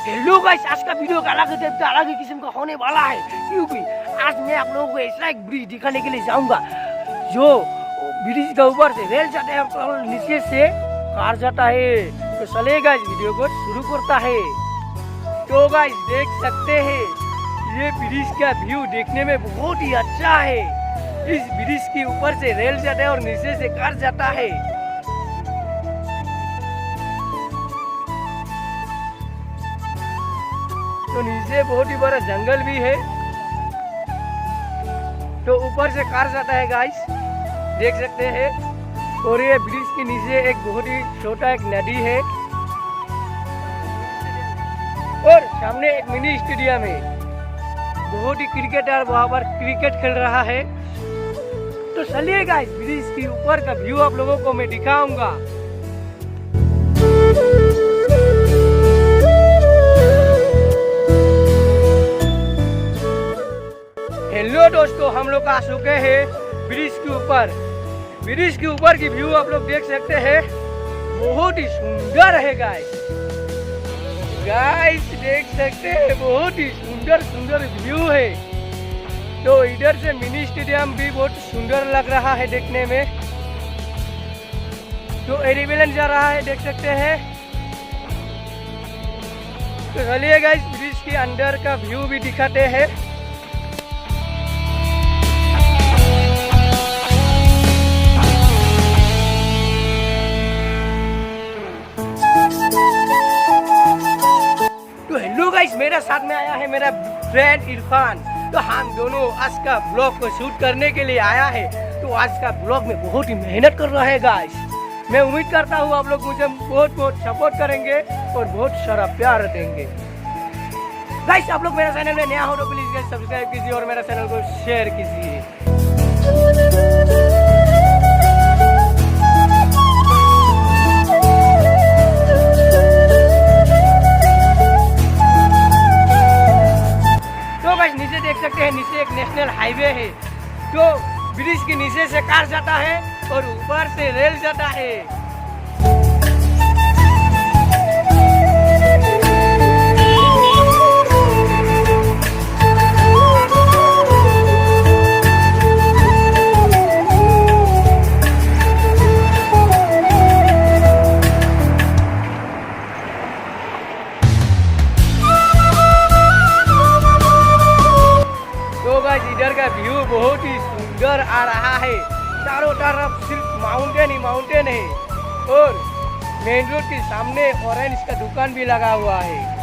Hello guys, आज का video का अलग टाइप का अलग ही किस्म का होने वाला है, क्योंकि आज मैं आप लोगों को ऐसा एक ब्रिज दिखाने के लिए जाऊंगा जो ब्रिज के ऊपर से रेल जाता है और नीचे से कार जाता है। तो चलिए गाइस, वीडियो को शुरू करता है। तो गाइस देख सकते हैं, ये ब्रिज का व्यू देखने में बहुत ही अच्छा है। इस ब्रिज के ऊपर से रेल जाता है और नीचे से कार जाता है। तो नीचे बहुत ही बड़ा जंगल भी है। तो ऊपर से कार जाता है गाइस, देख सकते हैं। और ये ब्रिज के नीचे एक बहुत ही छोटा एक नदी है और सामने एक मिनी स्टेडियम है। बहुत ही क्रिकेटर वहां पर क्रिकेट खेल रहा है। तो चलिए गाइस, ब्रिज के ऊपर का व्यू आप लोगों को मैं दिखाऊंगा। हेलो दोस्तों, हम लोग आ चुके हैं ब्रिज के ऊपर। ब्रिज के ऊपर की व्यू आप लोग देख सकते हैं, बहुत ही सुंदर है गाइस। गाइस देख सकते हैं, बहुत ही सुंदर सुंदर व्यू है। तो इधर से मिनी स्टेडियम भी बहुत सुंदर लग रहा है देखने में। तो एरोप्लेन जा रहा है, देख सकते हैं। तो चलिए गाइस, ब्रिज के अंदर का व्यू भी दिखाते हैं। मेरे साथ में आया है मेरा फ्रेंड इरफान। तो हम दोनों आज का ब्लॉग को शूट करने के लिए आया है। तो आज का ब्लॉग में बहुत ही मेहनत कर रहा है गाइस। मैं उम्मीद करता हूँ आप लोग मुझे बहुत बहुत सपोर्ट करेंगे और बहुत सारा प्यार देंगे। गाइस आप लोग मेरे चैनल में नया हो तो प्लीज गाइस सब्सक्राइब कीजिए और मेरा चैनल को शेयर कीजिए। नीचे देख सकते हैं, नीचे एक नेशनल हाईवे है। तो ब्रिज के नीचे से कार जाता है और ऊपर से रेल जाता है। इधर का व्यू बहुत ही सुंदर आ रहा है। चारों तरफ सिर्फ माउंटेन ही माउंटेन है और मेन रोड के सामने ऑरेंज का दुकान भी लगा हुआ है।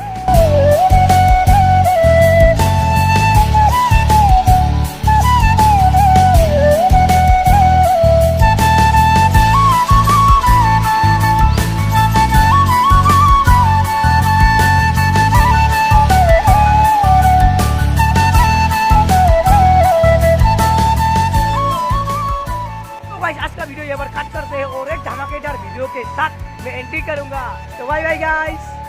आज का वीडियो यहाँ पर कट करते हैं और एक धमाकेदार वीडियो के साथ मैं एंट्री करूंगा। तो बाय बाय गाइस।